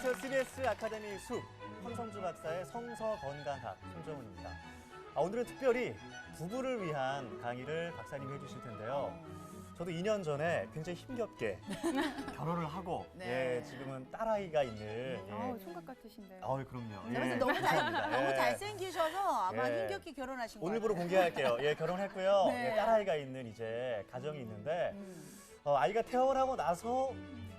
안녕하세요. CBS 아카데미 숲 황성주 박사의 성서건강학 손정훈입니다. 오늘은 특별히 부부를 위한 강의를 박사님이 해주실 텐데요. 저도 2년 전에 굉장히 힘겹게 결혼을 하고 네. 예, 지금은 딸아이가 있는 총각 같으신데요. 그럼요. 그래서 예, 너무 감사합니다. 너무 예. 잘생기셔서 아마 예. 힘겹게 결혼하신 거예요. 오늘부로 공개할게요. 예, 결혼했고요. 네. 예, 딸아이가 있는 이제 가정이 있는데 아이가 태어나고 나서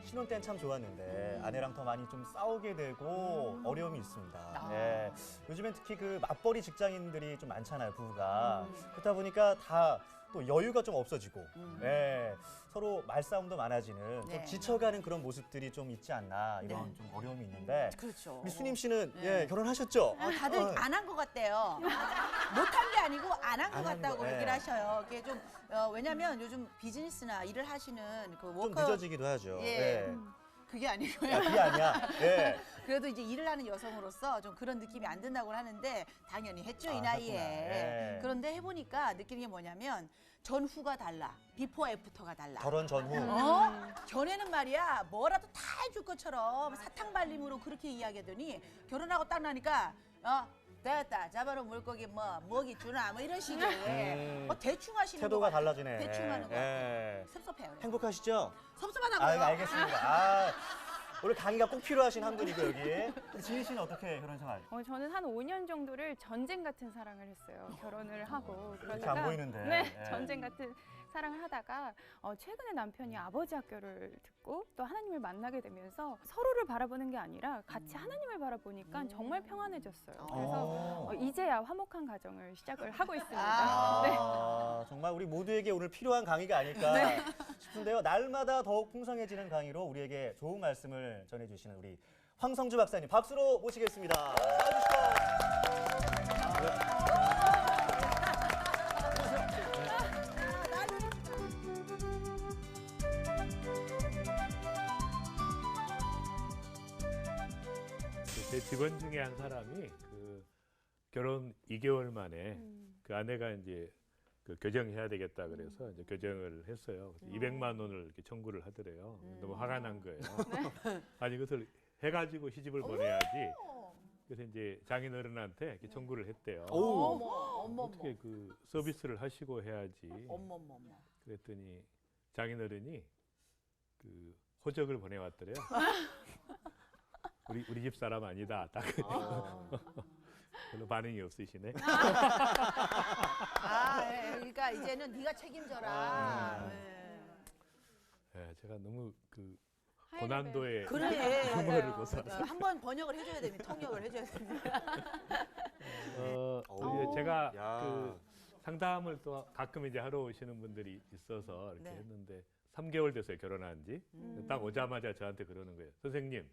신혼 때는 참 좋았는데 아내랑 더 많이 좀 싸우게 되고 어려움이 있습니다. 예. 요즘엔 특히 그 맞벌이 직장인들이 좀 많잖아요, 부부가. 그렇다 보니까 다 또 여유가 좀 없어지고 예. 서로 말싸움도 많아지는 좀 네. 지쳐가는 그런 모습들이 좀 있지 않나 이런 네. 좀 어려움이 있는데 그렇죠. 우리 수님 씨는 네. 예, 결혼하셨죠? 다들 안 한 것 같대요. 못한 게 아니고 안 한 것 안한 같다고 거, 예. 얘기를 하셔요. 그게 좀 왜냐면 요즘 비즈니스나 일을 하시는 그 좀 워커 늦어지기도 하죠. 예. 그게 아니고요. 야, 그게 아니야. 예. 그래도 이제 일을 하는 여성으로서 좀 그런 느낌이 안 든다고 하는데 당연히 했죠, 이 아, 나이에. 그렇구나. 예. 그런데 해보니까 느끼는 게 뭐냐면 전후가 달라. 비포 애프터가 달라. 결혼 전후. 전에는 말이야 뭐라도 다 해줄 것처럼 사탕 발림으로 그렇게 이야기하더니 결혼하고 딱 나니까 됐다 잡아놓은 물고기 뭐 먹이 주나 뭐 이런 식의 대충 하시는 태도가 거 같아요. 달라지네. 대충 하는 거 예. 섭섭해요. 행복하시죠? 섭섭하다고요. 알겠습니다. 오늘 강의가 꼭 필요하신 한 분이고 여기. 지희 씨는 어떻게 결혼 생활? 저는 한 5년 정도를 전쟁 같은 사랑을 했어요. 결혼을 하고 그렇게 안 보이는데. 네, 예. 전쟁 같은 사랑을 하다가 최근에 남편이 아버지 학교를 듣고 또 하나님을 만나게 되면서 서로를 바라보는 게 아니라 같이 하나님을 바라보니까 정말 평안해졌어요. 그래서 이제야 화목한 가정을 시작을 하고 있습니다. 네. 정말 우리 모두에게 오늘 필요한 강의가 아닐까 싶은데요. 날마다 더욱 풍성해지는 강의로 우리에게 좋은 말씀을 전해주시는 우리 황성주 박사님 박수로 모시겠습니다. 나와주시죠. 제 직원 중에 한 사람이 그 결혼 2개월 만에 그 아내가 이제 그 교정해야 되겠다 그래서 이제 교정을 했어요. 그래서 200만 원을 이렇게 청구를 하더래요. 너무 화가 난 거예요. 아니 그것을 해가지고 시집을 보내야지. 그래서 이제 장인어른한테 이렇게 청구를 했대요. 어머. 어떻게 그 서비스를 하시고 해야지. 어머. 그랬더니 장인어른이 그 호적을 보내왔더래요. 우리 집 사람 아니다. 딱 별로 반응이 없으시네. 그러니까 이제는 네가 책임져라. 네, 제가 너무 그 고난도의 그래. 유머를 고사해서 한번 번역을 해줘야 됩니다. 통역을 해줘야 됩니다. 이제 제가 야. 그 상담을 또 가끔 이제 하러 오시는 분들이 있어서 이렇게 네. 했는데 3개월 됐어요, 결혼한 지. 딱 오자마자 저한테 그러는 거예요. 선생님,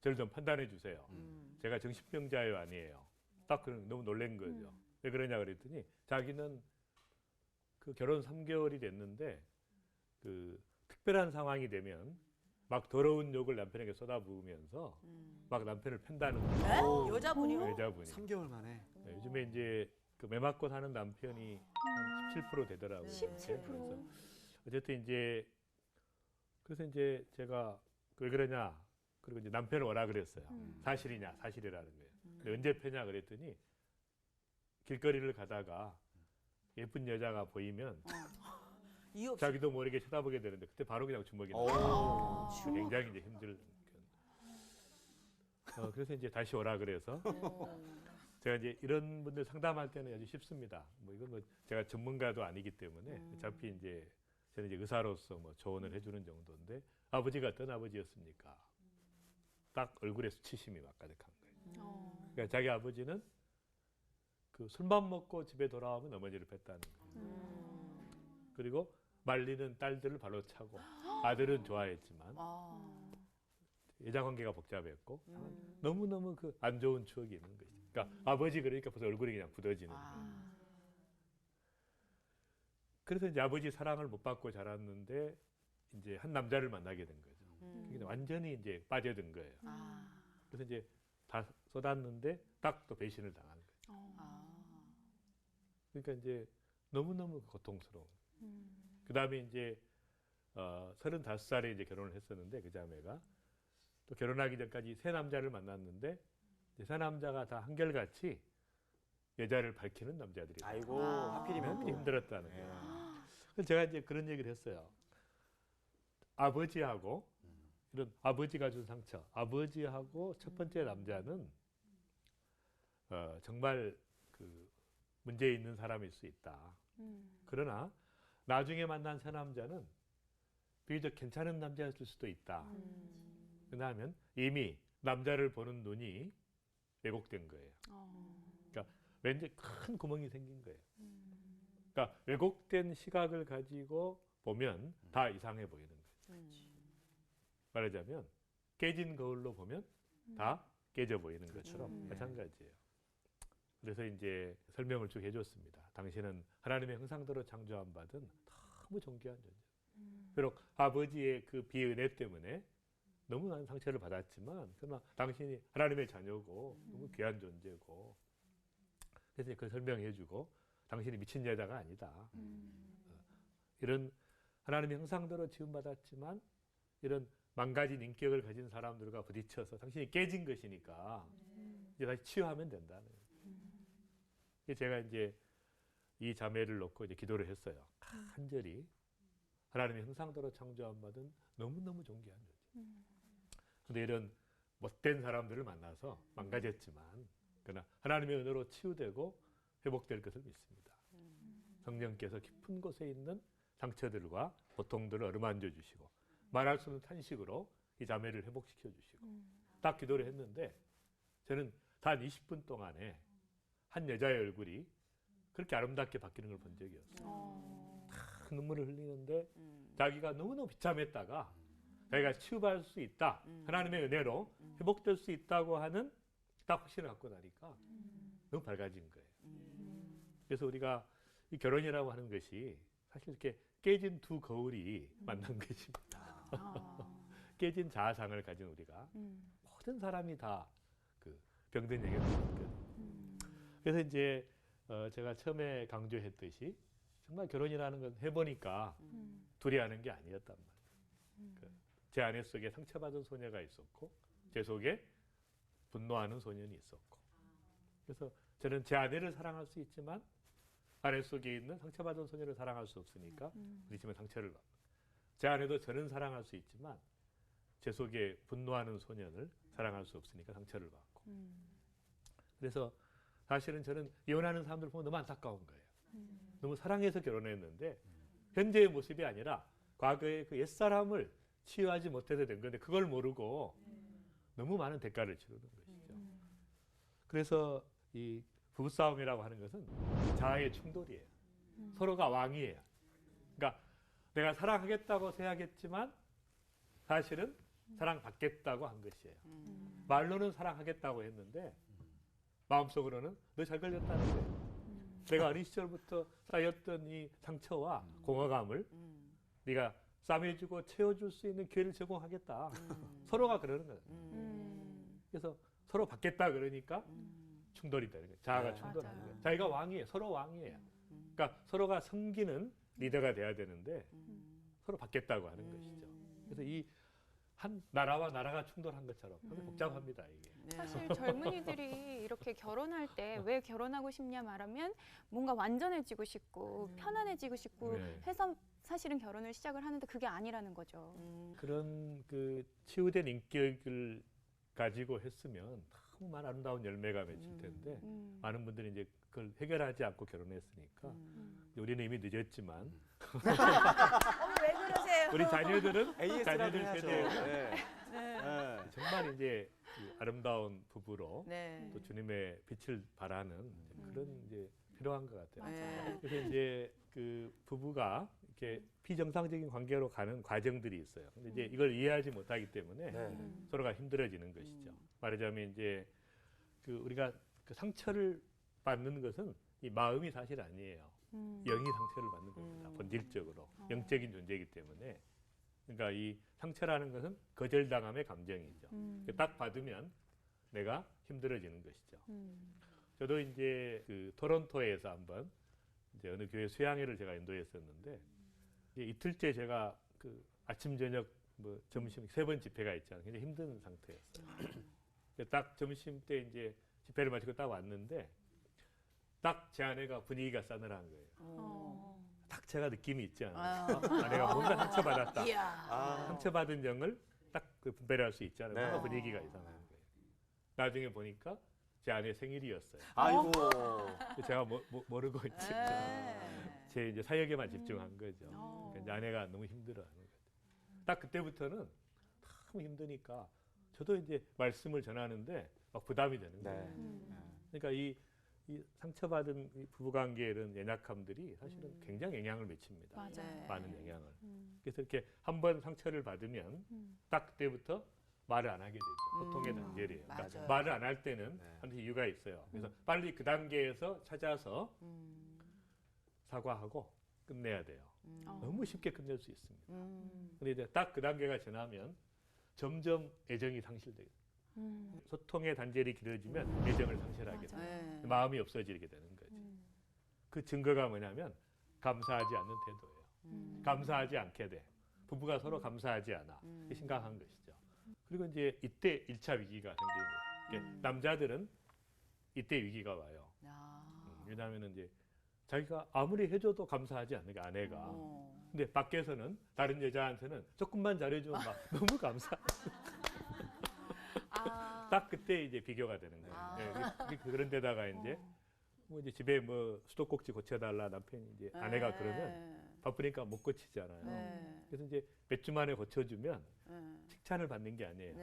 저를 좀 판단해 주세요. 제가 정신병자예요, 아니에요? 딱 그런 너무 놀란 거죠. 왜 그러냐 그랬더니 자기는 그 결혼 3개월이 됐는데 그 특별한 상황이 되면 막 더러운 욕을 남편에게 쏟아부으면서 막 남편을 팬다는 거예요. 네? 여자분이요? 여자분이. 3개월 만에. 네, 요즘에 이제 그 매 맞고 사는 남편이 한 17% 되더라고요. 17%? 그래서 어쨌든 이제 그래서 이제 제가 왜 그러냐 그리고 이제 남편을 오라 그랬어요. 사실이냐 사실이라는 거예요. 근데 언제 패냐 그랬더니 길거리를 가다가 예쁜 여자가 보이면 이유 없이. 자기도 모르게 쳐다보게 되는데 그때 바로 그냥 주먹이 나요. 굉장히 이제 힘들. 그래서 이제 다시 오라 그래서 제가 이제 이런 분들 상담할 때는 아주 쉽습니다. 뭐 이건 뭐 제가 전문가도 아니기 때문에 어차피 이제 저는 이제 의사로서 뭐 조언을 해주는 정도인데 아버지가 어떤 아버지였습니까? 딱 얼굴에 수치심이 막 가득한 거예요. 그러니까 자기 아버지는 그 술만 먹고 집에 돌아오면 어머니를 뺐다는 거예요. 그리고 말리는 딸들을 발로 차고 아들은 좋아했지만 여자 관계가 복잡했고 너무너무 그 안 좋은 추억이 있는 것이죠. 그러니까 아버지 그러니까 벌써 얼굴이 그냥 굳어지는 거예요. 그래서 이제 아버지 사랑을 못 받고 자랐는데 이제 한 남자를 만나게 된 거죠. 그러니까 완전히 이제 빠져든 거예요. 그래서 이제 다 쏟았는데 딱 또 배신을 당한 거예요. 그러니까 이제 너무너무 고통스러운. 그다음에 이제 35살에 이제 결혼을 했었는데 그 자매가 또 결혼하기 전까지 세 남자를 만났는데 이제 세 남자가 다 한결같이 여자를 밝히는 남자들이 아이고 하필이면 또. 힘들었다는 거예요. 예. 그래서 제가 이제 그런 얘기를 했어요. 아버지하고 이런 아버지가 준 상처, 아버지하고 첫 번째 남자는 정말 그 문제 있는 사람일 수 있다. 그러나 나중에 만난 새 남자는 비교적 괜찮은 남자였을 수도 있다. 왜냐하면 이미 남자를 보는 눈이 왜곡된 거예요. 그러니까 왠지 큰 구멍이 생긴 거예요. 그러니까 왜곡된 시각을 가지고 보면 다 이상해 보이는 거예요. 말하자면 깨진 거울로 보면 다 깨져 보이는 것처럼 마찬가지예요. 그래서 이제 설명을 쭉 해줬습니다. 당신은 하나님의 형상대로 창조함 받은 너무 존귀한 존재. 비록 아버지의 그 비은혜 때문에 너무 많은 상처를 받았지만 그러나 당신이 하나님의 자녀고 너무 귀한 존재고 그래서 그걸 설명해주고 당신이 미친 여자가 아니다. 이런 하나님의 형상대로 지음받았지만 이런 망가진 인격을 가진 사람들과 부딪혀서 당신이 깨진 것이니까 이제 다시 치유하면 된다는 거예요. 제가 이제 이 자매를 놓고 이제 기도를 했어요. 간절히 하나님의 형상대로 창조함 받은 너무너무 존귀한 존재. 근데 이런 못된 사람들을 만나서 망가졌지만 그러나 하나님의 은혜로 치유되고 회복될 것을 믿습니다. 성령께서 깊은 곳에 있는 상처들과 고통들을 어루만져 주시고 말할 수 없는 탄식으로 이 자매를 회복시켜 주시고 딱 기도를 했는데 저는 단 20분 동안에 한 여자의 얼굴이 그렇게 아름답게 바뀌는 걸 본 적이 없어요. 다 눈물을 흘리는데 자기가 너무너무 비참했다가 자기가 치유받을 수 있다. 하나님의 은혜로 회복될 수 있다고 하는 딱 확신을 갖고 나니까 너무 밝아진 거예요. 그래서 우리가 이 결혼이라고 하는 것이 사실 이렇게 깨진 두 거울이 만난 것입니다. 깨진 자아상을 가진 우리가 모든 사람이 다 그 병든 얘기를 하거든요. 그래서 이제 제가 처음에 강조했듯이 정말 결혼이라는 건 해보니까 둘이 하는 게 아니었단 말이에요. 제 아내 속에 상처받은 소녀가 있었고 제 속에 분노하는 소년이 있었고 그래서 저는 제 아내를 사랑할 수 있지만 아내 속에 있는 상처받은 소녀를 사랑할 수 없으니까 부딪히면 상처를 받고 제 아내도 저는 사랑할 수 있지만 제 속에 분노하는 소년을 사랑할 수 없으니까 상처를 받고 그래서 사실은 저는 이혼하는 사람들 보면 너무 안타까운 거예요. 너무 사랑해서 결혼했는데 현재의 모습이 아니라 과거의 그 옛사람을 치유하지 못해서 된 건데 그걸 모르고 너무 많은 대가를 치르는 것이죠. 그래서 이 부부싸움이라고 하는 것은 자아의 충돌이에요. 서로가 왕이에요. 그러니까 내가 사랑하겠다고 생각했지만 사실은 사랑받겠다고 한 것이에요. 말로는 사랑하겠다고 했는데 마음속으로는 너 잘 걸렸다는 거예요. 내가 어린 시절부터 쌓였던 이 상처와 공허감을 네가 싸매주고 채워줄 수 있는 기회를 제공하겠다. 서로가 그러는 거예요. 그래서 서로 받겠다 그러니까 충돌이 되는 거예요. 자아가 충돌하는 거예요. 자기가 왕이에요. 서로 왕이에요. 그러니까 서로가 섬기는 리더가 돼야 되는데 서로 받겠다고 하는 것이죠. 그래서 이 한 나라와 나라가 충돌한 것처럼 굉장히 복잡합니다. 이게. 사실 젊은이들이 이렇게 결혼할 때 왜 결혼하고 싶냐 말하면 뭔가 완전해지고 싶고 편안해지고 싶고 해서 사실은 결혼을 시작을 하는데 그게 아니라는 거죠. 그런 그 치유된 인격을 가지고 했으면 정말 아름다운 열매가 맺힐 텐데 많은 분들이 이제 그걸 해결하지 않고 결혼했으니까 우리는 이미 늦었지만 왜 그러세요? 우리 자녀들은 AS라도 자녀들 해야죠. 세대에 네. 네. 정말 이제 그 아름다운 부부로 네. 또 주님의 빛을 발하는 그런 이제 필요한 것 같아요. 네. 그래서 이제 그 부부가 이렇게 비정상적인 관계로 가는 과정들이 있어요. 근데 이제 이걸 이해하지 못하기 때문에 네. 서로가 힘들어지는 것이죠. 말하자면 이제 그 우리가 그 상처를 받는 것은 이 마음이 사실 아니에요. 영이 상처를 받는 겁니다. 본질적으로 영적인 존재이기 때문에 그러니까 이 상처라는 것은 거절당함의 감정이죠. 딱 받으면 내가 힘들어지는 것이죠. 저도 이제 그 토론토에서 한번 이제 어느 교회 수양회를 제가 인도했었는데 이제 이틀째 제가 그 아침 저녁 뭐 점심 3번 집회가 있잖아요. 굉장히 힘든 상태였어요. 딱 점심 때 이제 집회를 마치고 딱 왔는데 딱 제 아내가 분위기가 싸늘한 거예요. 딱 제가 느낌이 있지 않아요. 아내가 뭔가 상처받았다. 상처받은 영을 딱 그 분별할 수 있잖아요. 네. 뭔가 분위기가 이상한 거예요. 나중에 보니까 제 아내 생일이었어요. 아이고. 제가 모르고 제 이제 사역에만 집중한 거죠. 그러니까 이제 아내가 너무 힘들어하는 거죠. 딱 그때부터는 너무 힘드니까 저도 이제 말씀을 전하는데 막 부담이 되는 거예요. 그러니까 이 상처받은 이 부부관계에 이런 연약함들이 사실은 굉장히 영향을 미칩니다. 맞아요. 많은 영향을. 그래서 이렇게 한번 상처를 받으면 딱 그때부터 말을 안 하게 되죠. 소통의 단절이에요. 그러니까 맞아요. 말을 안 할 때는 반드시 이유가 있어요. 그래서 빨리 그 단계에서 찾아서 사과하고 끝내야 돼요. 너무 쉽게 끝낼 수 있습니다. 근데 이제 딱 그 단계가 지나면 점점 애정이 상실돼요. 소통의 단절이 길어지면 애정을 상실하게 돼요. 네. 마음이 없어지게 되는 거죠. 그 증거가 뭐냐면 감사하지 않는 태도예요. 감사하지 않게 돼. 부부가 서로 감사하지 않아. 이게 심각한 것이죠. 그리고 이제 이때 1차 위기가 생기는 거예요. 남자들은 이때 위기가 와요. 왜냐하면 이제 자기가 아무리 해줘도 감사하지 않는 게 아내가. 근데 밖에서는 다른 여자한테는 조금만 잘해주면 막 너무 감사. 딱 그때 이제 비교가 되는 거예요. 그런 데다가 이제 뭐 이제 집에 뭐 수도꼭지 고쳐달라 남편이 이제 아내가 그러면 바쁘니까 못 고치잖아요. 그래서 이제 몇 주 만에 고쳐주면 칭찬을 받는 게 아니에요.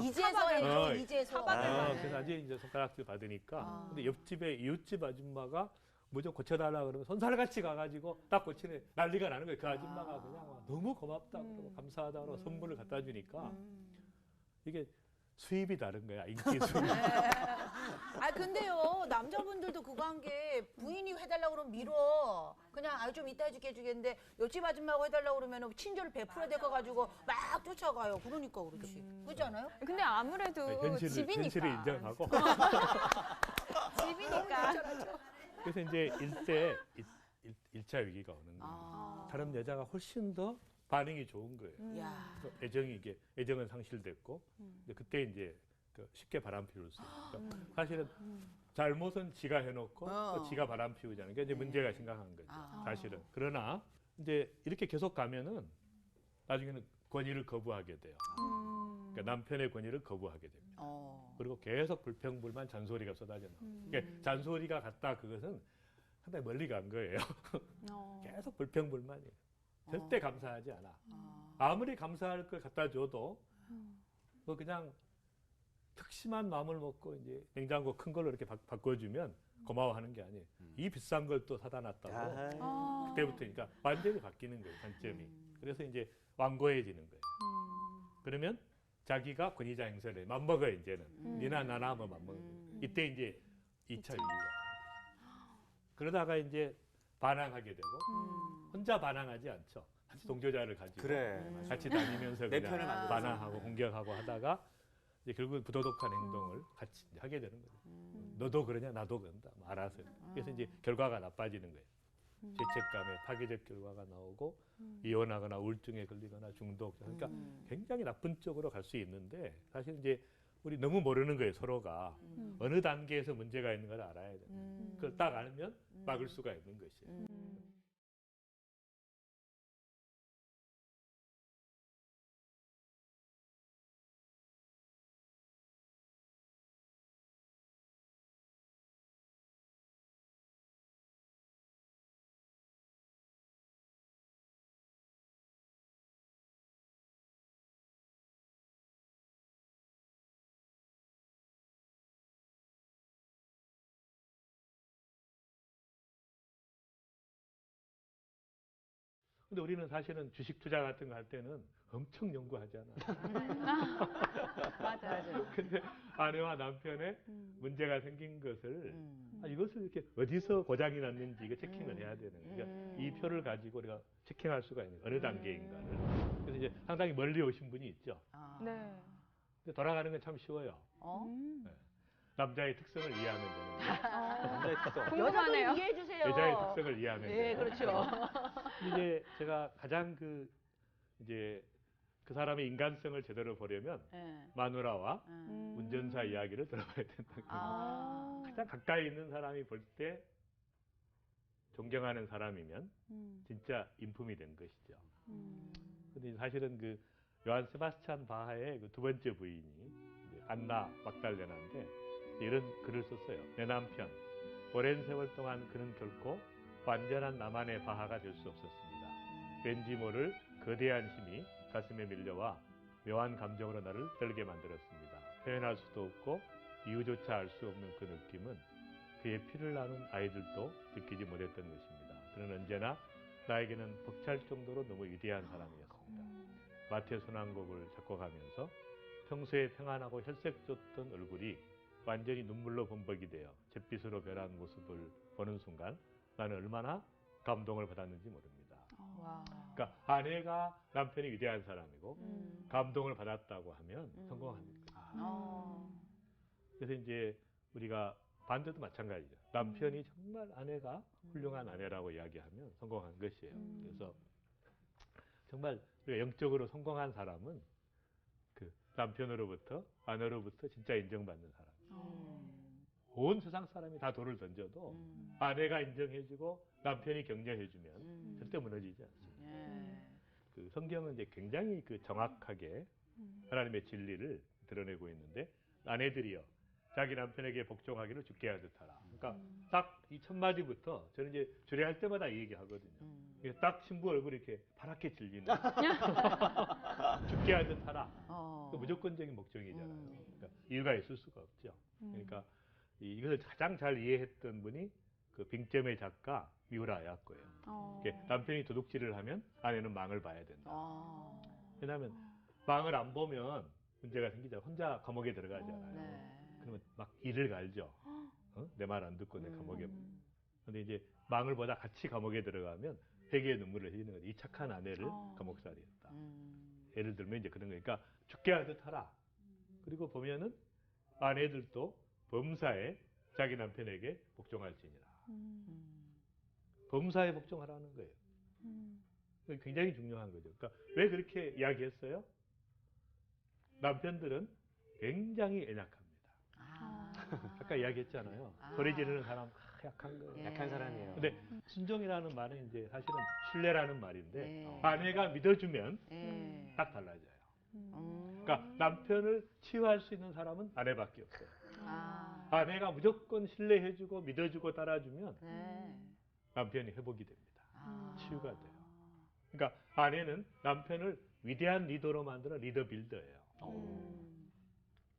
이제서야 이제서. 그래서 아주 이제 손가락질 받으니까. 근데 옆집에 이웃집 아줌마가 뭐 좀 고쳐달라 그러면 손살같이 가가지고 딱 고치네 난리가 나는 거예요. 그 아줌마가 그냥 너무 고맙다 그러고 감사하다 그러고 선물을 갖다 주니까 이게 수입이 다른 거야. 인기 수입. 아 근데요 남자분들도 그거 한 게 부인이 해달라고 그러면 밀어. 그냥 좀 이따 해주겠는데 옆집 아줌마가 해달라고 그러면 친절을 베풀어야 될 거 가지고 막 쫓아가요. 그러니까 그렇지. 그렇지 않아요? 근데 아무래도 현실을 집이니까. 인정하고. 집이니까. 그래서 이제 일차 위기가 오는 거예요. 다른 여자가 훨씬 더 반응이 좋은 거예요. 야. 그래서 애정은 상실됐고, 근데 그때 이제 쉽게 바람 피울 수 있어요. 사실은 잘못은 지가 해놓고 또 지가 바람 피우자는 게 이제 문제가 심각한 거죠. 사실은. 그러나 이제 이렇게 계속 가면은 나중에는 권위를 거부하게 돼요. 그러니까 남편의 권위를 거부하게 됩니다. 그리고 계속 불평불만 잔소리가 쏟아져 나와요. 그러니까 잔소리가 갔다 그것은 상당히 멀리 간 거예요. 계속 불평불만이에요. 절대 감사하지 않아. 아무리 감사할 걸 갖다 줘도 뭐 그냥 특심한 마음을 먹고 이제 냉장고 큰 걸로 이렇게 바꿔주면 고마워하는 게 아니에요. 이 비싼 걸 또 사다 놨다고 그때부터 그러니까 완전히 바뀌는 거예요. 관점이. 그래서 이제 완고해지는 거예요. 그러면 자기가 권위자 행세를 해. 맘먹어요 이제는. 니나 나나 하면 맘먹어요. 이때 이제 2차 위기가. 그러다가 이제 반항하게 되고 혼자 반항하지 않죠. 같이 동조자를 가지고 같이 다니면서 내 그냥 편을 만들어서. 반항하고 공격하고 하다가 이제 결국은 부도덕한 행동을 같이 이제 하게 되는 거예요. 너도 그러냐 나도 그런다. 뭐 알아서. 그래서 이제 결과가 나빠지는 거예요. 죄책감에 파괴적 결과가 나오고 이혼하거나 우울증에 걸리거나 중독. 그러니까 굉장히 나쁜 쪽으로 갈 수 있는데 사실 이제 우리 너무 모르는 거예요 서로가 어느 단계에서 문제가 있는 걸 알아야 돼요. 그걸 딱 알면 막을 수가 있는 것이에요. 근데 우리는 사실은 주식 투자 같은 거 할 때는 엄청 연구하잖아. 맞아요. 근데 아내와 남편의 문제가 생긴 것을 이것을 이렇게 어디서 고장이 났는지 이거 체킹을 해야 되는 거예요. 그러니까 이 표를 가지고 우리가 체킹할 수가 있는 거예요. 어느 단계인가를. 그래서 이제 상당히 멀리 오신 분이 있죠. 네. 근데 돌아가는 건 참 쉬워요. 네. 남자의 특성을 이해하면 되는 거예요. 남자의 특성. 궁금하네요. 여자들 이해해 주세요. 여자의 특성을 이해하면 예, 돼요. 그렇죠. 이제 제가 가장 이제 그 사람의 인간성을 제대로 보려면 예. 마누라와 음. 운전사 이야기를 들어봐야 된다. 아. 가장 가까이 있는 사람이 볼 때 존경하는 사람이면 진짜 인품이 된 것이죠. 근데 사실은 그 요한 세바스찬 바하의 그 두 번째 부인이 이제 안나 막달레나인데 이런 글을 썼어요. 내 남편, 오랜 세월 동안 그는 결코 완전한 나만의 바하가 될 수 없었습니다. 왠지 모를 거대한 힘이 가슴에 밀려와 묘한 감정으로 나를 떨게 만들었습니다. 표현할 수도 없고 이유조차 알 수 없는 그 느낌은 그의 피를 나눈 아이들도 느끼지 못했던 것입니다. 그는 언제나 나에게는 벅찰 정도로 너무 위대한 사람이었습니다. 마태 순환곡을 작곡하면서 평소에 평안하고 혈색좋던 얼굴이 완전히 눈물로 범벅이 되어 잿빛으로 변한 모습을 보는 순간 나는 얼마나 감동을 받았는지 모릅니다. 와. 그러니까 아내가 남편이 위대한 사람이고 감동을 받았다고 하면 성공합니다. 그래서 이제 우리가 반대도 마찬가지죠. 남편이 정말 아내가 훌륭한 아내라고 이야기하면 성공한 것이에요. 그래서 정말 우리가 영적으로 성공한 사람은 그 남편으로부터 아내로부터 진짜 인정받는 사람. 온 세상 사람이 다 돌을 던져도 아내가 인정해주고 남편이 격려해주면 절대 무너지지 않습니다. 예. 그 성경은 이제 굉장히 그 정확하게 하나님의 진리를 드러내고 있는데 아내들이여 자기 남편에게 복종하기를 주께 하듯 하라. 그러니까 딱 이 첫 마디부터 저는 이제 주례할 때마다 이 얘기하거든요. 이게 딱 신부 얼굴이 이렇게 파랗게 질리는 주께 하듯 하라. 그 무조건적인 복종이잖아요. 그러니까 이유가 있을 수가 없죠. 그러니까 이것을 가장 잘 이해했던 분이 그 빙점의 작가 미우라 야코예요. 남편이 도둑질을 하면 아내는 망을 봐야 된다. 왜냐하면 망을 안 보면 문제가 생기잖아요. 혼자 감옥에 들어가잖아요. 네. 그러면 막 이를 갈죠. 내 말 안 듣고 내 감옥에. 근데 이제 망을 보다 같이 감옥에 들어가면 회개의 눈물을 흘리는 거죠. 이 착한 아내를 감옥살이 했다. 예를 들면 이제 그런 거니까 죽게 하듯 하라. 그리고 보면은 아내들도 범사에 자기 남편에게 복종할지니라. 범사에 복종하라는 거예요. 굉장히 중요한 거죠. 그러니까 왜 그렇게 이야기했어요? 남편들은 굉장히 연약합니다. 아까 이야기했잖아요. 소리 지르는 사람 약한 거예요. 약한 사람이에요. 근데 순종이라는 말은 이제 사실은 신뢰라는 말인데 네. 아내가 믿어주면 예. 딱 달라져요. 그러니까 남편을 치유할 수 있는 사람은 아내밖에 없어요. 아내가 무조건 신뢰해주고 믿어주고 따라주면 네. 남편이 회복이 됩니다. 치유가 돼요. 그러니까 아내는 남편을 위대한 리더로 만드는 리더 빌더예요.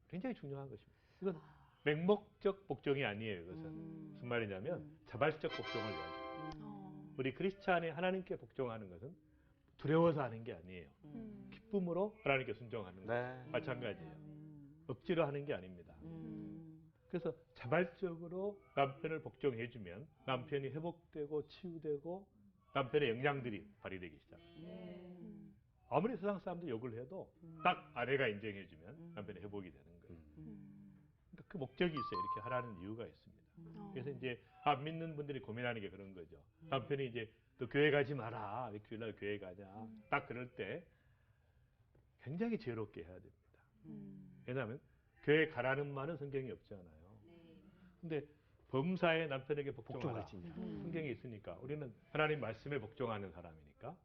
굉장히 중요한 것입니다. 이건 맹목적 복종이 아니에요. 이것은 무슨 말이냐면 자발적 복종을 이야기해요. 우리 크리스찬이 하나님께 복종하는 것은 두려워서 하는 게 아니에요. 기쁨으로 하나님께 순종하는 거 네. 마찬가지예요. 억지로 하는 게 아닙니다. 그래서 자발적으로 남편을 복종해주면 남편이 회복되고 치유되고 남편의 역량들이 발휘되기 시작합니다. 아무리 세상 사람들이 욕을 해도 딱 아내가 인정해주면 남편이 회복이 되는 거예요. 그러니까 그 목적이 있어요. 이렇게 하라는 이유가 있습니다. 그래서 이제 안 믿는 분들이 고민하는 게 그런 거죠. 남편이 이제 너 교회 가지 마라. 왜 주일날 교회 가냐. 딱 그럴 때 굉장히 지혜롭게 해야 됩니다. 왜냐하면 교회 가라는 말은 성경이 없잖아요. 근데 범사에 남편에게 복종하라. 성경이 있으니까 우리는 하나님 말씀에 복종하는 사람이니까.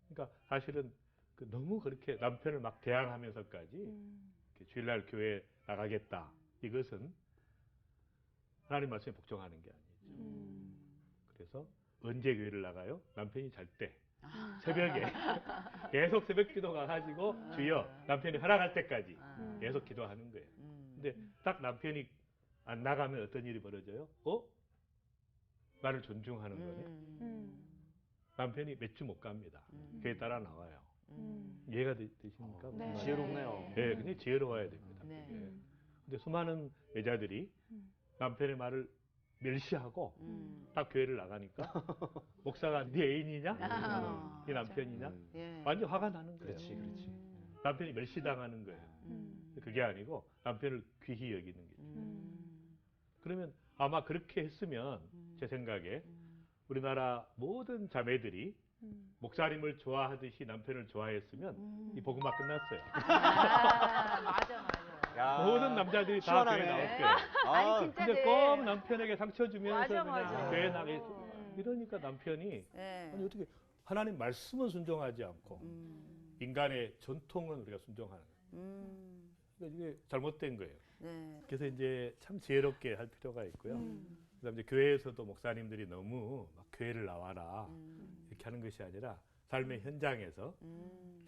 그러니까 사실은 그 너무 그렇게 남편을 막 대항하면서까지 이렇게 주일날 교회 나가겠다. 이것은 하나님 말씀에 복종하는 게 아니죠. 그래서 언제 교회를 나가요? 남편이 잘 때. 새벽에 계속 새벽 기도 가가지고 주여 남편이 허락할 때까지 계속 기도하는 거예요. 근데 딱 남편이 안 나가면 어떤 일이 벌어져요? 나를 존중하는 거네. 남편이 몇 주 못 갑니다. 교회 따라 나와요. 이해가 되십니까? 무슨 말인지? 지혜롭네요. 네, 굉장히 지혜로워야 됩니다. 네. 그게. 근데 수많은 여자들이 남편의 말을 멸시하고 딱 교회를 나가니까 목사가 네 애인이냐? 네 남편이냐? 예. 완전 화가 나는 거예요. 그렇지, 그렇지. 남편이 멸시당하는 거예요. 그게 아니고 남편을 귀히 여기는 게. 그러면 아마 그렇게 했으면 제 생각에 우리나라 모든 자매들이 목사님을 좋아하듯이 남편을 좋아했으면 이 복음화 끝났어요. 맞아. 야, 모든 남자들이 다 시원하네. 교회 나올 거예요. 아니 진짜 근데 꼭 남편에게 상처 주면서 맞아. 그냥 교회 나게 이러니까 남편이 네. 아니 어떻게 하나님 말씀은 순종하지 않고 인간의 전통은 우리가 순종하는 거예요. 그러니까 이게 잘못된 거예요. 네. 그래서 이제 참 지혜롭게 할 필요가 있고요. 그다음에 이제 교회에서도 목사님들이 너무 막 교회를 나와라 이렇게 하는 것이 아니라 삶의 현장에서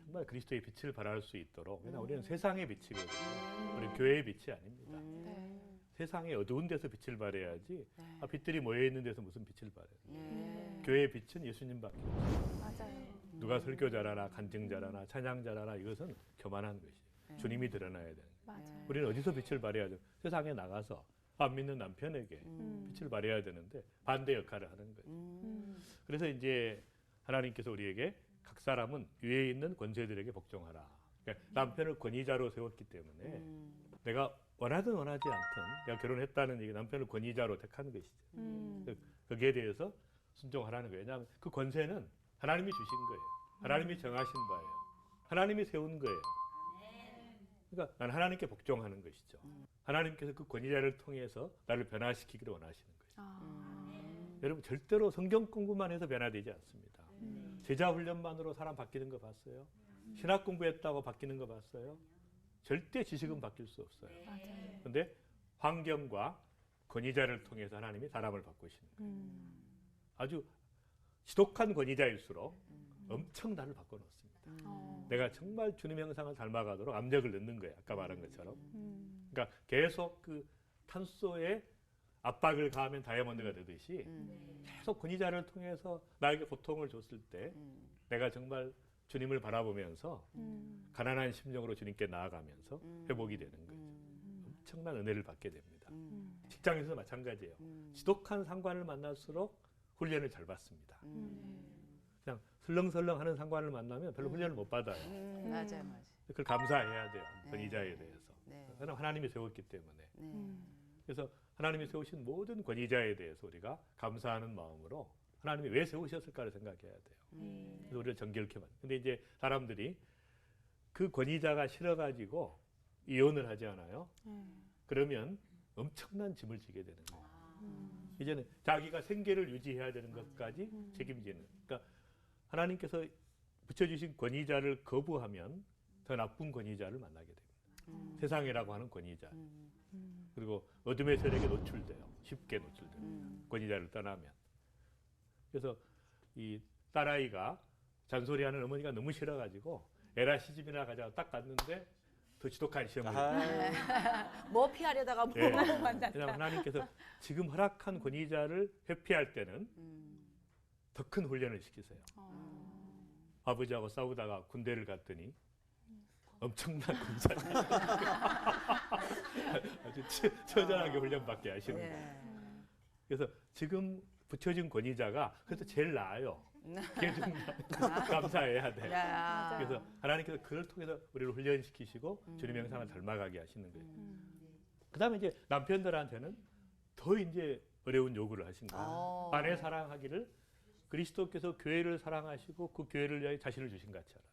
정말 그리스도의 빛을 발할 수 있도록. 왜냐하면 우리는 세상의 빛이거든요. 우리는 교회의 빛이 아닙니다. 네. 세상의 어두운 데서 빛을 발해야지 네. 빛들이 모여 있는 데서 무슨 빛을 발해요. 예. 교회의 빛은 예수님밖에 없어요. 맞아요. 누가 설교 잘하나 간증 잘하나 찬양 잘하나 이것은 교만한 것이에요. 주님이 드러나야 되는 거예요. 맞아요. 우리는 어디서 빛을 발해야 돼요? 세상에 나가서 안 믿는 남편에게 빛을 발해야 되는데 반대 역할을 하는 거예요. 그래서 이제 하나님께서 우리에게 각 사람은 위에 있는 권세들에게 복종하라. 그러니까 남편을 권위자로 세웠기 때문에 내가 원하든 원하지 않든 내가 결혼했다는 얘기 남편을 권위자로 택하는 것이죠. 거기에 대해서 순종하라는 거예요. 왜냐하면 그 권세는 하나님이 주신 거예요. 하나님이 정하신 바예요. 하나님이 세운 거예요. 그러니까 난 하나님께 복종하는 것이죠. 하나님께서 그 권위자를 통해서 나를 변화시키기를 원하시는 거예요. 여러분 절대로 성경 공부만 해서 변화되지 않습니다. 제자 훈련만으로 사람 바뀌는 거 봤어요? 신학 공부했다고 바뀌는 거 봤어요? 절대 지식은 바뀔 수 없어요. 그런데 환경과 권위자를 통해서 하나님이 사람을 바꾸시는 거예요. 아주 지독한 권위자일수록 엄청 나를 바꿔놓습니다. 내가 정말 주님의 형상을 닮아가도록 압력을 넣는 거예요. 아까 말한 것처럼. 그러니까 계속 그 탄소에 압박을 가하면 다이아몬드가 되듯이 계속 권위자를 통해서 나에게 고통을 줬을 때 내가 정말 주님을 바라보면서 가난한 심령으로 주님께 나아가면서 회복이 되는 거죠. 엄청난 은혜를 받게 됩니다. 직장에서도 마찬가지예요. 지독한 상관을 만날수록 훈련을 잘 받습니다. 그냥 설렁설렁 하는 상관을 만나면 별로 훈련을 못 받아요. 맞아요. 그걸 감사해야 돼요. 네. 권위자에 대해서. 네. 왜냐하면 하나님이 세웠기 때문에. 네. 그래서 하나님이 세우신 모든 권위자에 대해서 우리가 감사하는 마음으로 하나님이 왜 세우셨을까를 생각해야 돼요. 그래서 우리를 정결케 만든. 근데 이제 사람들이 그 권위자가 싫어가지고 이혼을 하지 않아요. 그러면 엄청난 짐을 지게 되는 거예요. 이제는 자기가 생계를 유지해야 되는 것까지 책임지는. 그러니까 하나님께서 붙여주신 권위자를 거부하면 더 나쁜 권위자를 만나게 됩니다. 세상이라고 하는 권위자. 그리고 어둠의 세력에 노출돼요. 쉽게 노출돼요. 권위자를 떠나면. 그래서 이 딸아이가 잔소리하는 어머니가 너무 싫어가지고 에라 시집이나 가자고 딱 갔는데 더 지독한 시험을 뭐 피하려다가 뭐 예. 만났다. 왜냐하면 하나님께서 지금 허락한 권위자를 회피할 때는 더 큰 훈련을 시키세요. 아버지하고 싸우다가 군대를 갔더니 엄청난 군사 아주 처절하게 훈련받게 하시는 거예요. 그래서 지금 붙여진 권위자가 그래도 제일 나아요. 그게 좀 감사해야 돼. 그래서 하나님께서 그걸 통해서 우리를 훈련시키시고 주님의 형상을 닮아가게 하시는 거예요. 그다음에 이제 남편들한테는 더 이제 어려운 요구를 하신 거예요. 아내 사랑하기를 그리스도께서 교회를 사랑하시고 그 교회를 위하여 자신을 주신 것처럼.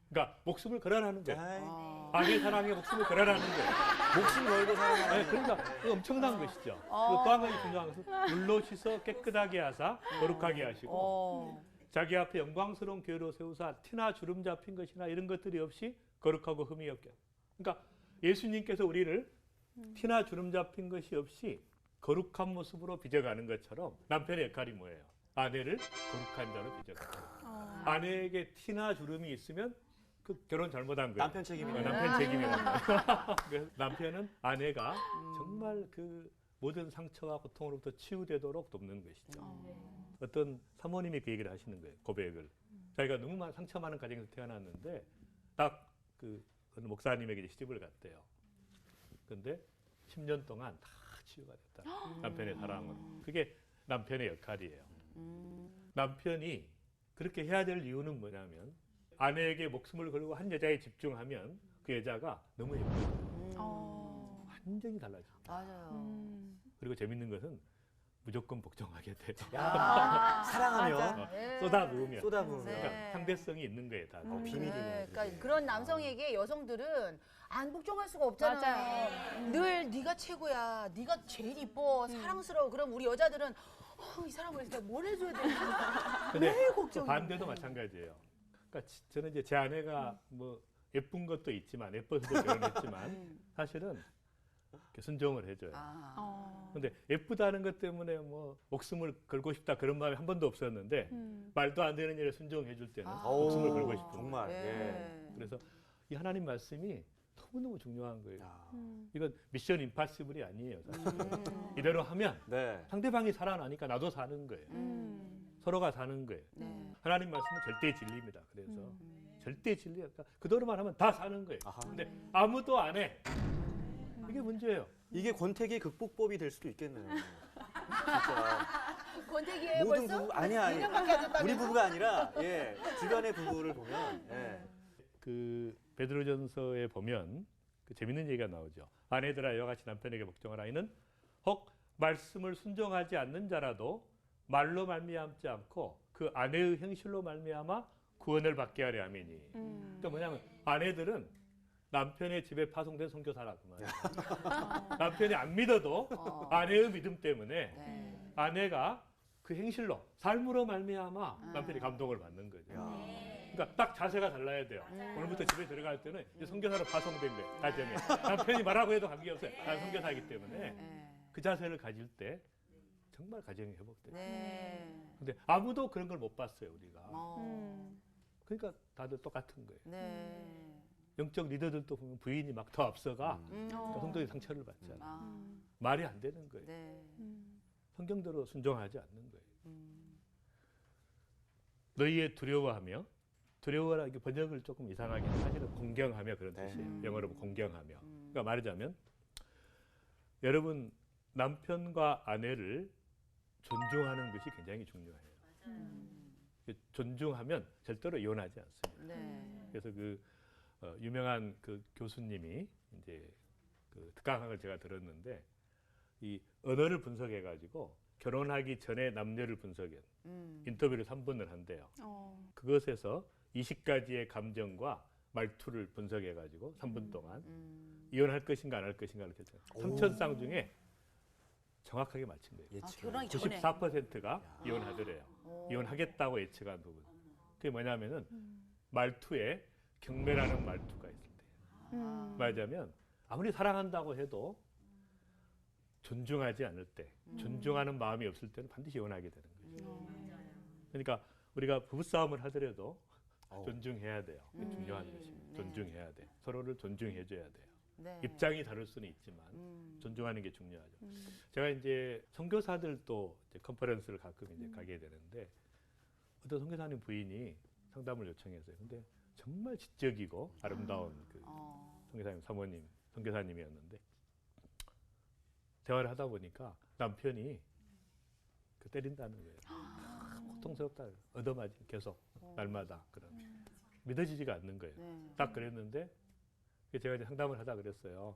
그러니까 목숨을 걸어라는 거예요. 아내 사랑에 목숨을 걸어라는 거예요. 목숨 걸고 사랑하는 네, 그러니까 그 엄청난 것이죠. 또 한 가지 중요한 것은 물로 씻어 깨끗하게 하사 거룩하게 하시고 자기 앞에 영광스러운 교회로 세우사 티나 주름 잡힌 것이나 이런 것들이 없이 거룩하고 흠이 없게. 그러니까 예수님께서 우리를 티나 주름 잡힌 것이 없이 거룩한 모습으로 빚어가는 것처럼 남편의 역할이 뭐예요? 아내를 거룩한 자로 빚어가는. 아내에게 티나 주름이 있으면 그 결혼 잘못한 거예요. 남편 책임이네요. 남편 책임이라는 거예요. 그래서 남편은 아내가 정말 그 모든 상처와 고통으로부터 치유되도록 돕는 것이죠. 어떤 사모님이 그 얘기를 하시는 거예요. 고백을. 자기가 너무 상처 많은 가정에서 태어났는데 딱 그 어느 목사님에게 이제 시집을 갔대요. 그런데 10년 동안 다 치유가 됐다. 남편의 사랑으로. 그게 남편의 역할이에요. 남편이 그렇게 해야 될 이유는 뭐냐면 아내에게 목숨을 걸고 한 여자에 집중하면 그 여자가 너무 예뻐요. 완전히 달라집니다. 맞아요. 그리고 재밌는 것은 무조건 복종하게 돼요. 야, 사랑하면 맞아. 네. 쏟아부으면. 쏟아부으면 네. 그러니까 상대성이 있는 거예요, 다들. 비밀이네. 그러니까 그런 남성에게 여성들은 안 복종할 수가 없잖아요. 늘 네가 최고야, 네가 제일 이뻐, 사랑스러워. 그럼 우리 여자들은 이 사람을 내가 뭘 해줘야 되나? 근데 매일 걱정이. 반대도 마찬가지예요. 그러니까 저는 이제 제 아내가 뭐 예쁜 것도 있지만 예뻐서도 결혼했지만 사실은 이렇게 순종을 해줘요. 근데 예쁘다는 것 때문에 뭐 목숨을 걸고 싶다 그런 마음이 한 번도 없었는데 말도 안 되는 일에 순종해 줄 때는 목숨을 걸고 싶은 정말. 예. 네. 그래서 이 하나님 말씀이 너무너무 중요한 거예요. 야. 이건 미션 임파서블이 아니에요. 사실. 이대로 하면 네. 상대방이 살아나니까 나도 사는 거예요. 서로가 사는 거예요. 네. 하나님 말씀은 절대 진리입니다. 그래서 절대 진리야. 그대로만 하면 다 사는 거예요. 아하. 근데 아무도 안 해. 이게 문제예요. 이게 권태기 극복법이 될 수도 있겠네요. 진짜. 권태기예요 모든 벌써? 부부 아니야. 1년밖에 안 됐다면서? 우리 부부가 아니라 예, 주변의 부부를 보면 예. 그 베드로전서에 보면 그 재밌는 얘기가 나오죠. 아내들아 이와 같이 남편에게 복종하라. 이는 혹 말씀을 순종하지 않는 자라도 말로 말미암지 않고 그 아내의 행실로 말미암아 구원을 받게 하려 함이니. 그러니까 뭐냐면 아내들은 남편의 집에 파송된 선교사라 그 말이에요. 남편이 안 믿어도 아내의 믿음 때문에 네. 아내가 그 행실로 삶으로 말미암아 남편이 감동을 받는 거죠. 그러니까 딱 자세가 달라야 돼요. 오늘부터 집에 들어갈 때는 이제 선교사로 파송된 거예요. 가정에 남편이 말하고 해도 관계없어요. 난 선교사이기 때문에 네. 그 자세를 가질 때 정말 가정이 회복돼요. 네. 근데 아무도 그런 걸 못 봤어요 우리가. 어. 그러니까 다들 똑같은 거예요. 네. 영적 리더들도 보면 부인이 막 더 앞서가 그러니까 성도의 상처를 받잖아요. 아. 말이 안 되는 거예요. 네. 성경대로 순종하지 않는 거예요. 너희의 두려워하며 두려워라 이게 번역을 조금 이상하게 사실은 공경하며 그런 네. 뜻이에요. 영어로 보면 공경하며. 그러니까 말하자면 여러분 남편과 아내를 존중하는 것이 굉장히 중요해요. 존중하면 절대로 이혼하지 않습니다. 네. 그래서 그 유명한 그 교수님이 이제 그 특강을 제가 들었는데 이 언어를 분석해 가지고 결혼하기 전에 남녀를 분석해 인터뷰를 3분을 한대요. 그것에서 20가지의 감정과 말투를 분석해 가지고 3분 동안 이혼할 것인가 안 할 것인가를 결정. 3,000쌍 중에 정확하게 맞춘 거예요. 예측. 결혼하기 전에. 94%가 이혼하더래요. 이혼하겠다고 예측한 부분. 그게 뭐냐면은 말투에 경매라는 말투가 있을 때. 말하자면 아무리 사랑한다고 해도 존중하지 않을 때, 존중하는 마음이 없을 때는 반드시 이혼하게 되는 거죠. 그러니까 우리가 부부싸움을 하더라도 존중해야 돼요. 그게 중요한 것입니다. 존중해야 돼. 서로를 존중해줘야 돼요. 네. 입장이 다를 수는 있지만 존중하는 게 중요하죠. 제가 이제 선교사들도 이제 컨퍼런스를 가끔 이제 가게 되는데 어떤 선교사님 부인이 상담을 요청했어요. 근데 정말 지적이고 아름다운 그 선교사님 사모님, 선교사님이었는데 대화를 하다 보니까 남편이 그 때린다는 거예요. 고통스럽다. 얻어맞이 계속 날마다 그런 믿어지지가 않는 거예요. 네. 딱 그랬는데 제가 이제 상담을 하다 그랬어요.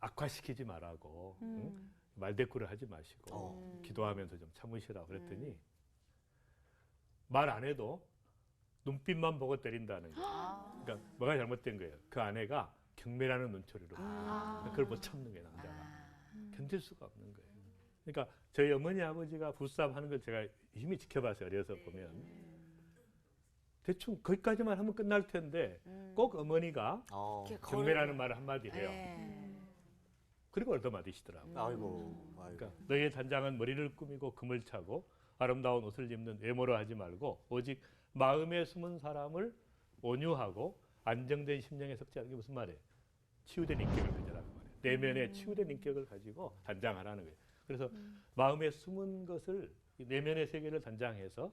악화시키지 말라고 응? 말대꾸를 하지 마시고 기도하면서 좀 참으시라고 그랬더니 말 안 해도 눈빛만 보고 때린다는 거예요. 그러니까 뭐가 잘못된 거예요. 그 아내가 경매라는 눈초리로 그걸 못 참는 거예요. 남자가. 견딜 수가 없는 거예요. 그러니까 저희 어머니 아버지가 부싸움 하는 걸 제가 유심히 지켜봤어요. 어려서 보면. 대충 거기까지만 하면 끝날 텐데 꼭 어머니가 경매라는 말을 한마디 해요. 그리고 얻어맞으시더라고요. 아이고. 그러니까 너희의 단장은 머리를 꾸미고 금을 차고 아름다운 옷을 입는 외모로 하지 말고 오직 마음에 숨은 사람을 온유하고 안정된 심령에 섞지 않는 게 무슨 말이에요? 치유된 인격을 가져라는 말이에요. 내면에 치유된 인격을 가지고 단장하라는 거예요. 그래서 마음에 숨은 것을 내면의 세계를 단장해서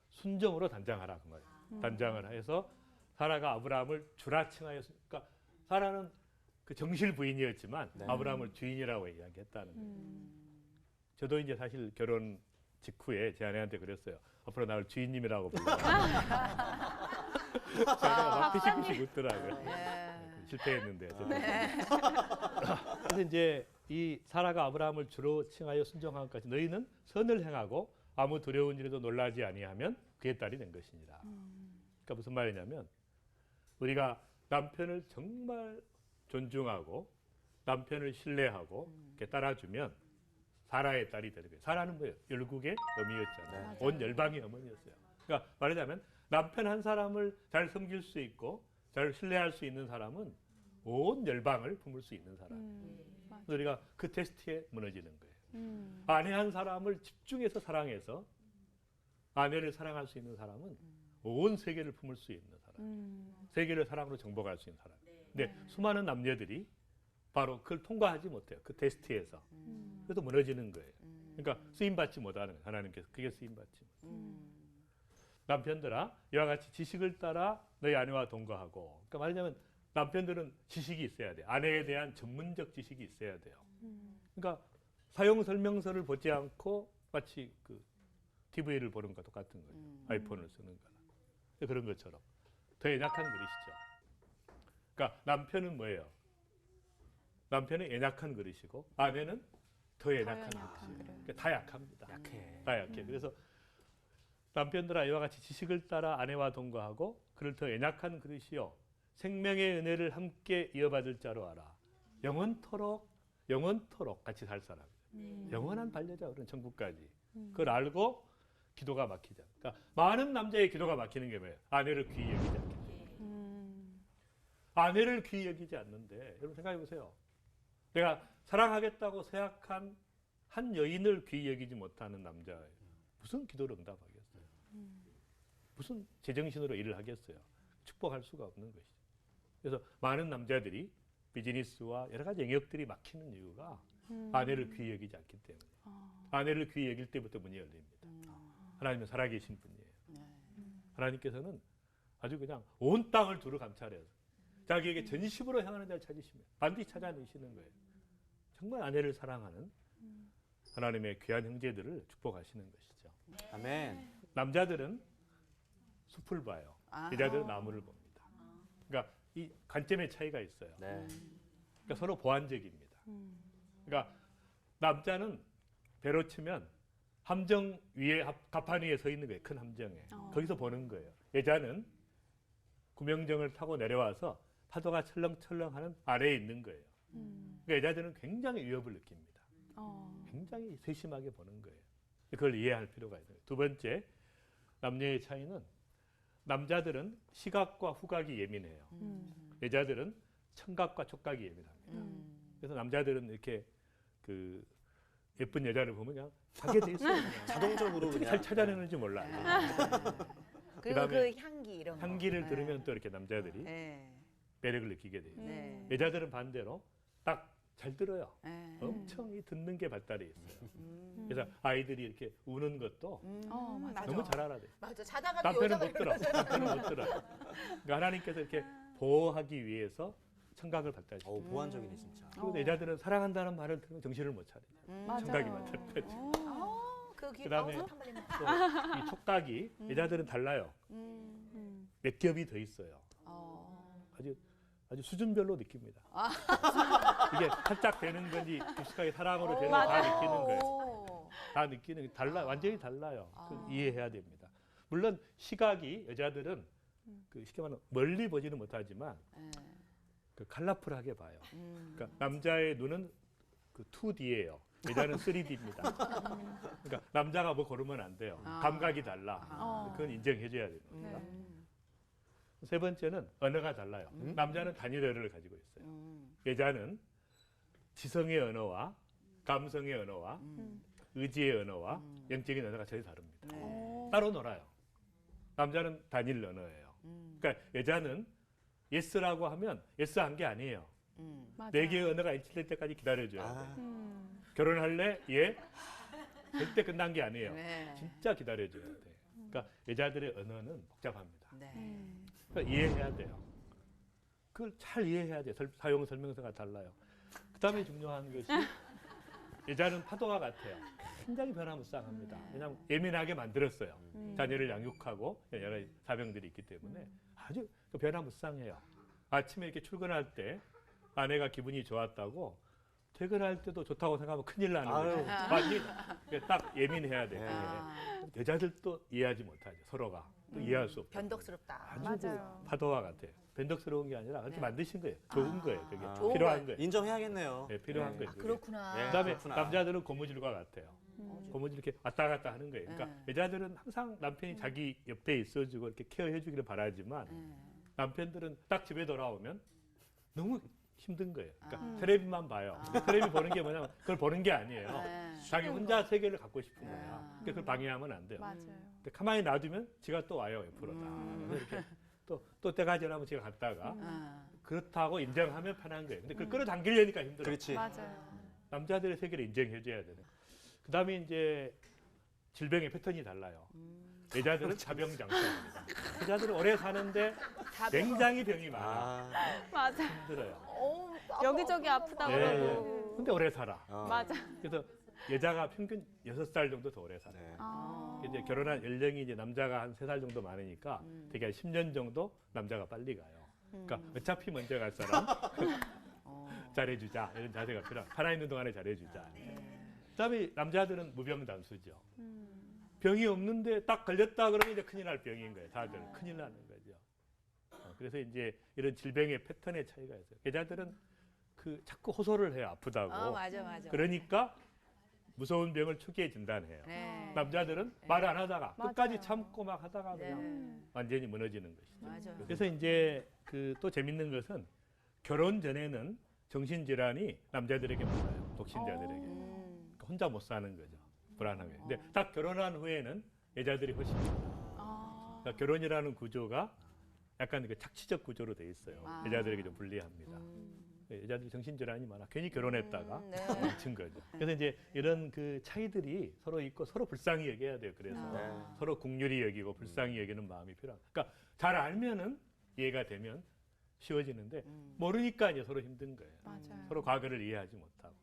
순정으로 단장하라 그 말이에요. 단장을 해서 사라가 아브라함을 주라칭하여 그러니까 사라는 그 정실 부인이었지만 아브라함을 주인이라고 이야기했다는 거예요. 저도 이제 사실 결혼 직후에 제 아내한테 그랬어요. 앞으로 나를 주인님이라고 불러. 제가 막 피식피식 웃더라고요. 실패했는데 어쨌든. 그래서 이제 이 사라가 아브라함을 주로 칭하여 순종한 것까지 너희는 선을 행하고 아무 두려운 일에도 놀라지 아니하면 그의 딸이 된 것이니라. 그러니까 무슨 말이냐면 우리가 남편을 정말 존중하고 남편을 신뢰하고 이렇게 따라주면 사라의 딸이 되는 거예요. 사라는 뭐예요? 열국의 어미였잖아요. 온 열방의 어머니였어요. 그러니까 말하자면 남편 한 사람을 잘 섬길 수 있고 잘 신뢰할 수 있는 사람은 온 열방을 품을 수 있는 사람. 우리가 그 테스트에 무너지는 거예요. 아내 한 사람을 집중해서 사랑해서 아내를 사랑할 수 있는 사람은 온 세계를 품을 수 있는 사람. 세계를 사랑으로 정복할 수 있는 사람. 근데 수많은 남녀들이 바로 그걸 통과하지 못해요. 그 테스트에서. 그래서 무너지는 거예요. 그러니까 쓰임받지 못하는 거예요. 하나님께서 그게 쓰임받지 못해요. 남편들아 이와 같이 지식을 따라 너희 아내와 동거하고. 그러니까 말하자면 남편들은 지식이 있어야 돼요. 아내에 대한 전문적 지식이 있어야 돼요. 그러니까 사용 설명서를 보지 않고 마치 그 TV를 보는 것과 똑같은 거예요. 아이폰을 쓰는 거나 그런 것처럼 더 연약한 그릇이죠. 그러니까 남편은 뭐예요? 남편은 연약한 그릇이고 아내는 더 연약한 그릇이에요. 그러니까 다 약합니다. 다 약해. 그래서 남편들아 이와 같이 지식을 따라 아내와 동거하고 그를 더 연약한 그릇이요 생명의 은혜를 함께 이어받을 자로 알아. 영원토록 같이 살 사람. 영원한 반려자 그런 천국까지. 그걸 알고 기도가 막히지 않아. 그러니까 많은 남자의 기도가 막히는 게 뭐예요? 아내를 귀히 여기지 않기 때문에. 아내를 귀히 여기지 않는데 여러분 생각해 보세요. 내가 사랑하겠다고 생각한 한 여인을 귀히 여기지 못하는 남자 무슨 기도를 응답하겠어요? 무슨 제정신으로 일을 하겠어요? 축복할 수가 없는 것이죠. 그래서 많은 남자들이 비즈니스와 여러 가지 영역들이 막히는 이유가 아내를 귀히 여기지 않기 때문에. 아내를 귀히 여길 때부터 문이 열립니다. 하나님은 살아계신 분이에요. 하나님께서는 아주 그냥 온 땅을 두루 감찰해서 자기에게 전심으로 향하는 자를 찾으시면 반드시 찾아내시는 거예요. 정말 아내를 사랑하는 하나님의 귀한 형제들을 축복하시는 것이죠. 아멘. 남자들은 숲을 봐요. 여자들은 나무를 봅니다. 그러니까 이 관점의 차이가 있어요. 네. 그러니까 서로 보완적입니다. 그러니까 남자는 배로 치면 함정 위에 갑판 위에 서 있는 거예요. 큰 함정에. 거기서 보는 거예요. 여자는 구명정을 타고 내려와서 파도가 철렁철렁하는 아래에 있는 거예요. 그러니까 여자들은 굉장히 위협을 느낍니다. 굉장히 세심하게 보는 거예요. 그걸 이해할 필요가 있어요. 두 번째, 남녀의 차이는 남자들은 시각과 후각이 예민해요. 여자들은 청각과 촉각이 예민합니다. 그래서 남자들은 이렇게 그 예쁜 여자를 보면 그냥 가게 돼 있어요. 자동적으로 어떻게 그냥. 잘 찾아내는지 몰라요. 그리고 그다음에 그 향기 이런 거. 향기를 네. 들으면 또 이렇게 남자들이 네. 매력을 느끼게 돼요. 네. 여자들은 반대로 딱 잘 들어요. 네. 엄청 이 듣는 게 발달해 있어요. 그래서 아이들이 이렇게 우는 것도 맞아. 너무 잘 알아요. 맞아. 자다가도 남편은 여자가 못 들어. 남편은 못 들어. 그러니까 하나님께서 이렇게 보호하기 위해서 청각을 발달시켜요. 보완적이네 진짜. 그리고 여자들은 사랑한다는 말을 들으면 정신을 못 차려요. 맞아요. 청각이 발달해. 그 귀, 그다음에 사탕 발림. 또 이 촉각이 여자들은 달라요. 몇 겹이 더 있어요. 아주 수준별로 느낍니다. 이게 살짝 되는 건지 깊숙하게 사랑으로 되는 건지 다 느끼는 거예요. 다 느끼는 게 달라, 완전히 달라요. 그걸 이해해야 됩니다. 물론 시각이 여자들은 그 쉽게 말하면 멀리 보지는 못하지만 그 컬러풀하게 봐요. 그러니까 남자의 눈은 그 2D예요. 여자는 3D입니다. 그러니까 남자가 뭐 고르면 안 돼요. 감각이 달라. 그건 인정해줘야 됩니다. 세 번째는 언어가 달라요. 남자는 단일 언어를 가지고 있어요. 여자는 지성의 언어와 감성의 언어와 의지의 언어와 영적인 언어가 전혀 다릅니다. 따로 놀아요. 남자는 단일 언어예요. 그러니까 여자는 예스라고 하면 예스 한 게 아니에요. 네 개의 언어가 일치될 때까지 기다려줘야 돼요. 결혼할래? 예? 절대 끝난 게 아니에요. 네. 진짜 기다려줘야 돼요. 그러니까 여자들의 언어는 복잡합니다. 네. 그러니까 이해해야 돼요. 그걸 잘 이해해야 돼요. 사용 설명서가 달라요. 그다음에 중요한 것이 여자는 파도와 같아요. 굉장히 변화무쌍합니다. 왜냐하면 예민하게 만들었어요. 자녀를 양육하고 여러 사병들이 있기 때문에 아주 변화무쌍해요. 아침에 이렇게 출근할 때 아내가 기분이 좋았다고 퇴근할 때도 좋다고 생각하면 큰일 나는 아유. 거죠. 완전히 딱 예민해야 돼. 아, 여자들도 이해하지 못하죠. 서로가 또 이해할 수 없다. 변덕스럽다. 아주 맞아요. 파도와 같아요. 변덕스러운 게 아니라 그렇게 네. 만드신 거예요. 좋은 아. 거예요. 그게 좋은 필요한 거예요. 거예요. 인정해야겠네요. 네, 필요한 네. 거예요. 아, 그게. 그렇구나. 네. 그다음에 그렇구나. 남자들은 고무줄과 같아요. 고무줄 이렇게 왔다 갔다 하는 거예요. 그러니까 네. 여자들은 항상 남편이 자기 옆에 있어주고 이렇게 케어해주기를 바라지만 남편들은 딱 집에 돌아오면 너무 힘든 거예요. 그러니까 텔레비만 봐요. 텔레비 보는 게 뭐냐면 그걸 보는 게 아니에요. 네. 자기 혼자 세계를 갖고 싶은 거야. 아. 그러니까 그걸 방해하면 안 돼요. 맞아요. 근데 가만히 놔두면 지가 또 와요 옆으로 다. 그래서 이렇게 또 때가 지나면 지가 갔다가 아, 그렇다고 인정하면 편한 거예요. 근데 그걸 끌어당기려니까 힘들어요. 그렇지. 맞아요. 남자들의 세계를 인정해줘야 되는. 그다음에 이제 질병의 패턴이 달라요. 여자들은 자병장수입니다. 여자들은 오래 사는데 굉장히 병이 많아. 아, 맞아. 힘들어요. 여기저기 아프다고 네. 하고. 근데 오래 살아. 맞아. 그래서 여자가 평균 6살 정도 더 오래 살아. 네. 아. 이제 결혼한 연령이 이제 남자가 한 3살 정도 많으니까 되게 한 10년 정도 남자가 빨리 가요. 그러니까 어차피 먼저 갈 사람 잘해주자 이런 자세가 필요한. 살아있는 동안에 잘해주자. 그다음에 남자들은 무병단수죠. 병이 없는데 딱 걸렸다 그러면 이제 큰일 날 병인 거예요. 다들 큰일 나는 거죠. 그래서 이제 이런 질병의 패턴의 차이가 있어요. 여자들은 그 자꾸 호소를 해요. 아프다고. 맞아, 맞아. 그러니까 무서운 병을 초기에 진단해요. 네. 남자들은 말 안 하다가 맞아요. 끝까지 참고 막 하다가 네. 그냥 완전히 무너지는 것이죠. 맞아. 그래서 이제 그 또 재밌는 것은 결혼 전에는 정신질환이 남자들에게 많아요. 독신자들에게. 그러니까 혼자 못 사는 거죠. 불안하게. 근데 딱 결혼한 후에는 여자들이 훨씬 많아요. 그러니까 결혼이라는 구조가 약간 그 착취적 구조로 돼 있어요. 아. 여자들에게 좀 불리합니다. 여자들이 정신질환이 많아. 괜히 결혼했다가 네. 망친 거죠. 그래서 이제 이런 그 차이들이 서로 있고 서로 불쌍히 여겨야 돼요. 그래서 네. 서로 국률이 여기고 불쌍히 여기는 마음이 필요한. 그러니까 잘 알면은 이해가 되면 쉬워지는데 모르니까 이제 서로 힘든 거예요. 맞아요. 서로 과거를 이해하지 못하고.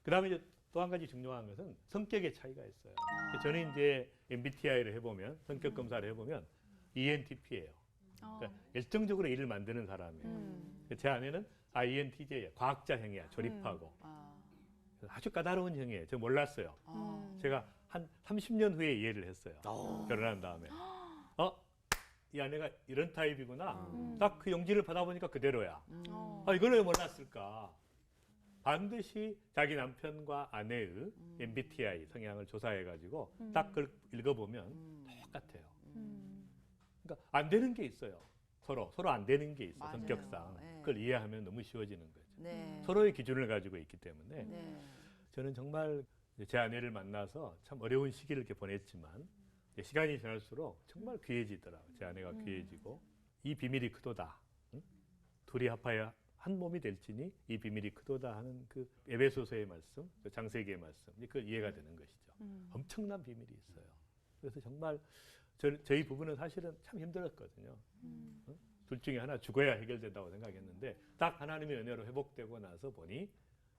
그다음에 이제 또 한 가지 중요한 것은 성격의 차이가 있어요. 저는 이제 MBTI를 해보면 성격 검사를 해보면 ENTP예요. 그러니까 열정적으로 일을 만드는 사람이에요. 제 아내는 INTJ예요. 과학자 형이야. 조립하고. 그래서 아주 까다로운 형이에요. 제가 몰랐어요. 제가 한 30년 후에 이해를 했어요. 결혼한 다음에. 이 아내가 이런 타입이구나. 딱 그 용기를 받아보니까 그대로야. 이걸 왜 몰랐을까? 반드시 자기 남편과 아내의 MBTI 성향을 조사해가지고 딱 그걸 읽어보면 똑같아요. 그러니까 안 되는 게 있어요. 서로 안 되는 게 있어. 맞아요. 성격상. 네. 그걸 이해하면 너무 쉬워지는 거죠. 네. 서로의 기준을 가지고 있기 때문에 네. 저는 정말 제 아내를 만나서 참 어려운 시기를 이렇게 보냈지만 시간이 지날수록 정말 귀해지더라고요. 제 아내가 귀해지고 이 비밀이 크도다. 응? 둘이 합하여 한 몸이 될지니 이 비밀이 크도다 하는 그 에베소서의 말씀, 그 장세기의 말씀, 그걸 이해가 되는 것이죠. 엄청난 비밀이 있어요. 그래서 정말 저희 부부는 사실은 참 힘들었거든요. 응? 둘 중에 하나 죽어야 해결된다고 생각했는데 딱 하나님의 은혜로 회복되고 나서 보니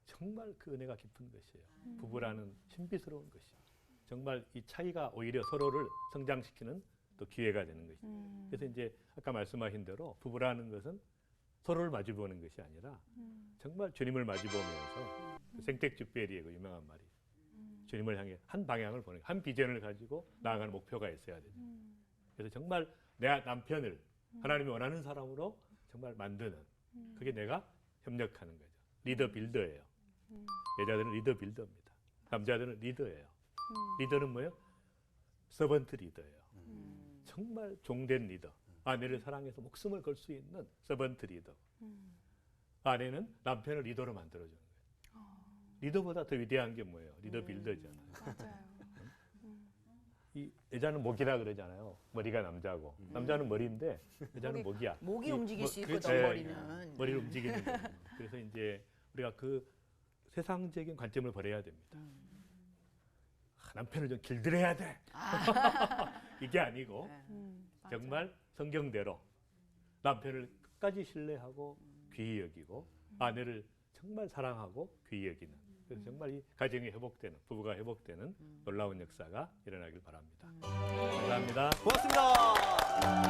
정말 그 은혜가 깊은 것이에요. 부부라는 신비스러운 것이에요. 정말 이 차이가 오히려 서로를 성장시키는 또 기회가 되는 것이죠. 그래서 이제 아까 말씀하신 대로 부부라는 것은 서로를 마주보는 것이 아니라 정말 주님을 마주보면서 그 생텍쥐페리의 그 유명한 말이 주님을 향해 한 방향을 보는 한 비전을 가지고 나아가는 목표가 있어야 되죠. 그래서 정말 내 남편을 하나님이 원하는 사람으로 정말 만드는 그게 내가 협력하는 거죠. 리더 빌더예요. 여자들은 리더 빌더입니다. 남자들은 리더예요. 리더는 뭐예요? 서번트 리더예요. 정말 종된 리더. 아내를 사랑해서 목숨을 걸 수 있는 서번트 리더. 아내는 남편을 리더로 만들어주는 거예요. 리더보다 더 위대한 게 뭐예요? 리더 빌더잖아요. 맞아요. 이 여자는 목이라 그러잖아요. 머리가 남자고 남자는 머리인데 여자는 목이야. 목이 이 움직일 수 있거든, 그렇죠. 머리는. 머리를 움직이는 거예요. 그래서 이제 우리가 그 세상적인 관점을 버려야 됩니다. 남편을 좀 길들여야 돼. 이게 아니고 맞아요. 정말 성경대로 남편을 끝까지 신뢰하고 귀히 여기고 아내를 정말 사랑하고 귀히 여기는 그래서 정말 이 가정이 회복되는 부부가 회복되는 놀라운 역사가 일어나길 바랍니다. 감사합니다. 고맙습니다.